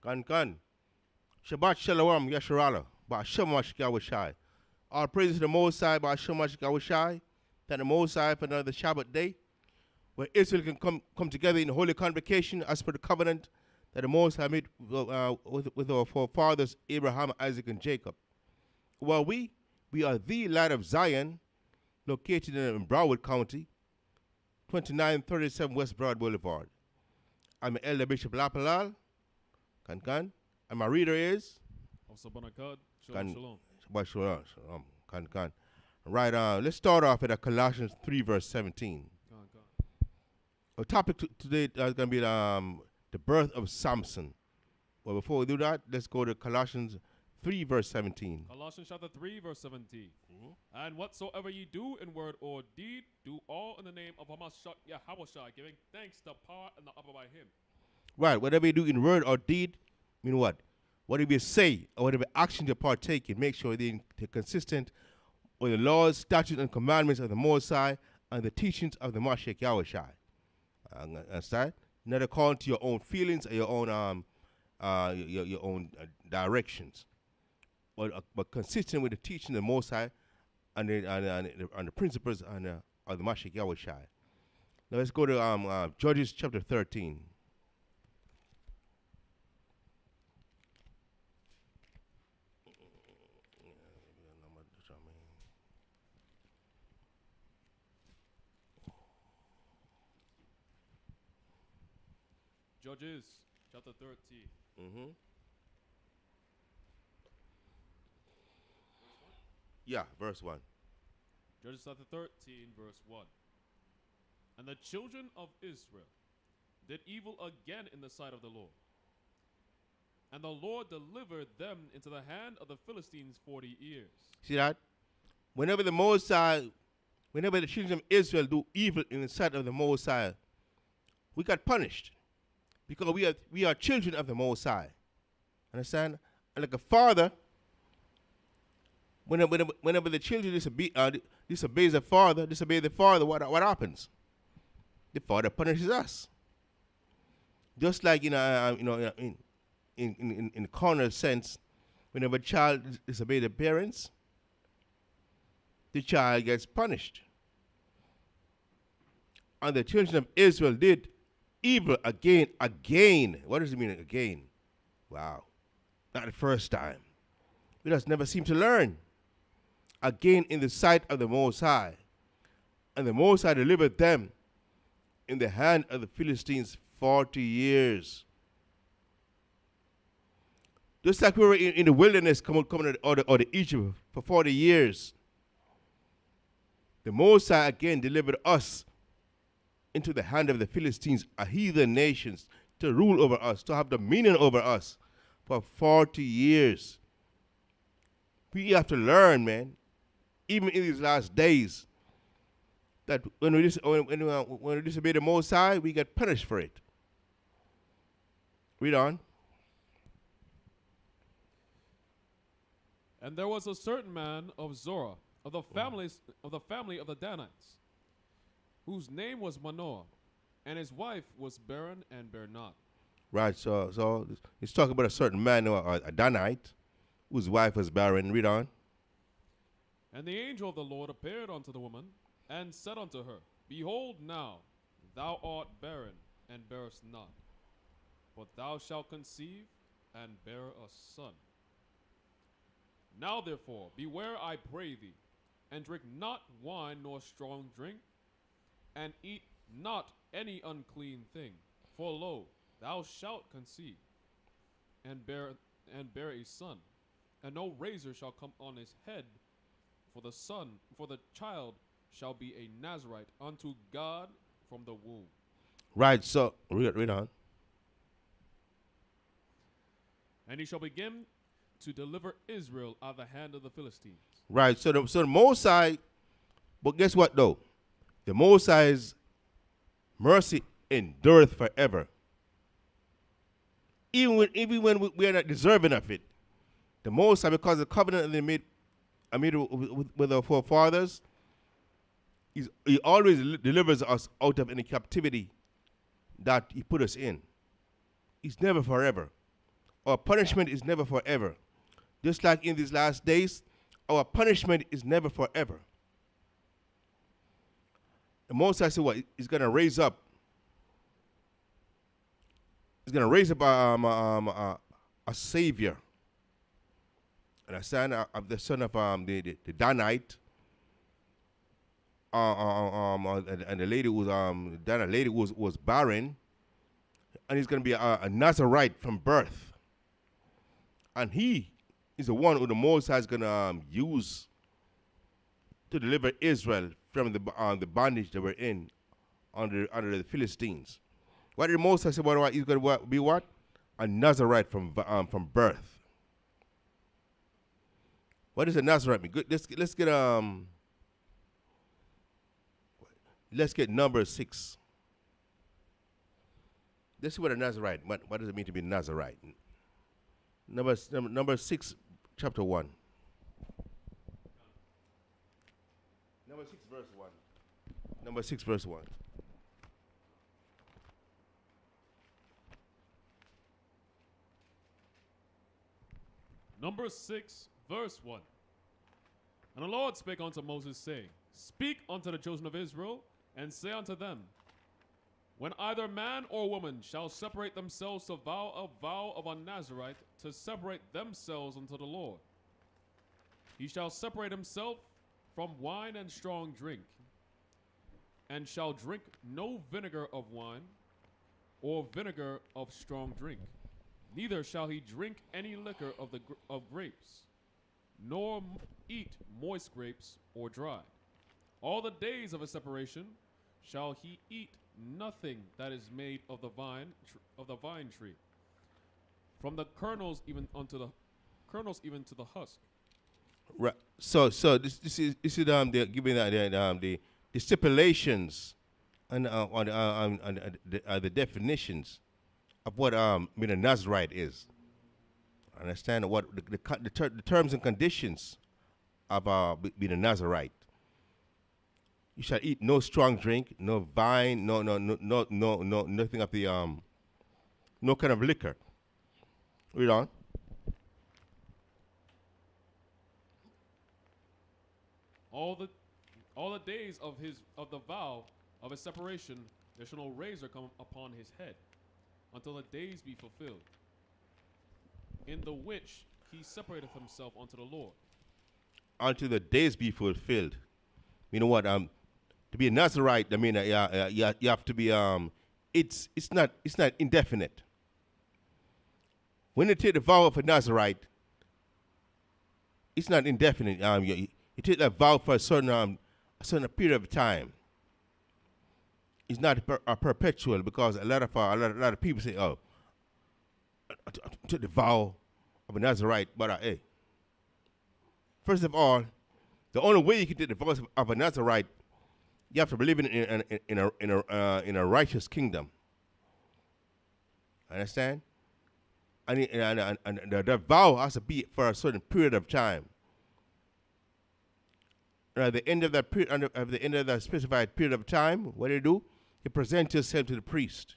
Kan. Shabbat Shalom Yasharala. Ba'ashem Washai. All praises to the Most High, Ba'ashem Washai. Thank the Most High for another Shabbat day, where Israel can come together in holy convocation as per the covenant that the Most High made with our forefathers Abraham, Isaac, and Jacob. Well, we are the Light of Zion, located in Broward County, 2937 West Broad Boulevard. I'm Elder Bishop Lapalal, Kan, and my reader is Shalom. Kan. Right on. Let's start off at Colossians 3, verse 17. Our topic today is going to be the birth of Samson. Well, before we do that, let's go to Colossians 3, verse 17. Colossians chapter 3, verse 17. And whatsoever ye do in word or deed, do all in the name of Yahushua, giving thanks to power and the upper by him. Right. Whatever you do in word or deed, mean what? Whatever you say or whatever action you partake in, make sure they're consistent with the laws, statutes, and commandments of the Most High and the teachings of the Mashiach Yahushua. Understand? Not according to your own feelings or your own directions, but consistent with the teaching of the Most High and the principles of the Mashiach Yahushua. Now let's go to Judges chapter 13. Judges chapter 13. Yeah, verse 1. Judges chapter 13, verse 1. And the children of Israel did evil again in the sight of the Lord. And the Lord delivered them into the hand of the Philistines 40 years. See that? Whenever the Most High, whenever the children of Israel do evil in the sight of the Most High, we got punished. Because we are children of the Most High. Understand? And like a father, whenever the children disobey the father, what happens? The father punishes us. Just like in carnal sense, whenever a child disobeys the parents, the child gets punished. And the children of Israel did evil again. What does it mean again? Wow. Not the first time. We just never seem to learn. Again in the sight of the Most High. And the Most High delivered them in the hand of the Philistines 40 years. Just like we were in the wilderness coming out of Egypt for 40 years. The Most High again delivered us into the hand of the Philistines, a heathen nations, to rule over us, to have dominion over us for 40 years. We have to learn, man, even in these last days, that when we disobey the Most High, we get punished for it. Read on. And there was a certain man of Zorah, of the family of the Danites, whose name was Manoah, and his wife was barren and bare not. Right, so it's talking about a certain man, a Danite, whose wife was barren. Read on. And the angel of the Lord appeared unto the woman, and said unto her, Behold now, thou art barren, and bearest not. But thou shalt conceive, and bear a son. Now therefore, beware, I pray thee, and drink not wine nor strong drink, and eat not any unclean thing. For lo, thou shalt conceive, and bear a son, and no razor shall come on his head, for the child shall be a Nazarite unto God from the womb. Right, so read on. And he shall begin to deliver Israel out of the hand of the Philistines. Right, so the Most High, but guess what though? The Most High's mercy endureth forever. Even when we are not deserving of it, the Most High, because of the covenant that they made with our forefathers, He always delivers us out of any captivity that He put us in. It's never forever. Our punishment is never forever. Just like in these last days, our punishment is never forever. The Most High said what? He's going to raise up. He's going to raise up a savior. And a son of the son of the Danite. And the lady was Dana lady was barren. And he's going to be a Nazarite from birth. And he is the one who the Most High is going to use to deliver Israel from the bondage they were in under the Philistines. What did the Most High say about what he's going to be? What? A Nazarite from birth. What does a Nazarite mean? Good. Let's get number 6. Let's see what a Nazarite. What does it mean to be Nazarite? Number 6, chapter 1. Number 6, verse 1. Number 6, verse 1. Number 6, verse 1. And the Lord spake unto Moses, saying, Speak unto the children of Israel, and say unto them, When either man or woman shall separate themselves to vow a vow of a Nazarite, to separate themselves unto the Lord, he shall separate himself from wine and strong drink, and shall drink no vinegar of wine, or vinegar of strong drink. Neither shall he drink any liquor of grapes, nor eat moist grapes or dry. All the days of his separation shall he eat nothing that is made of the vine tree, from the kernels even to the husk. Right. So this is they're giving the stipulations and the definitions of what being a Nazarite is. Understand what the terms and conditions of being a Nazarite. You shall eat no strong drink, no wine, no nothing of the no kind of liquor. Read on. All the days of the vow of his separation, there shall no razor come upon his head, until the days be fulfilled, in the which he separateth himself unto the Lord. Until the days be fulfilled. You know what? To be a Nazarite, I mean, you have to be. It's not indefinite. When you take the vow of a Nazarite, it's not indefinite. You take that vow for a certain period of time. It's not a perpetual, because a lot of people say, "Oh, I took the vow of a Nazarite," but hey. First of all, the only way you can take the vow of a Nazarite, you have to believe in a righteous kingdom. Understand? And the vow has to be for a certain period of time. And at the end of that period, at the end of that specified period of time, what do? You present yourself to the priest.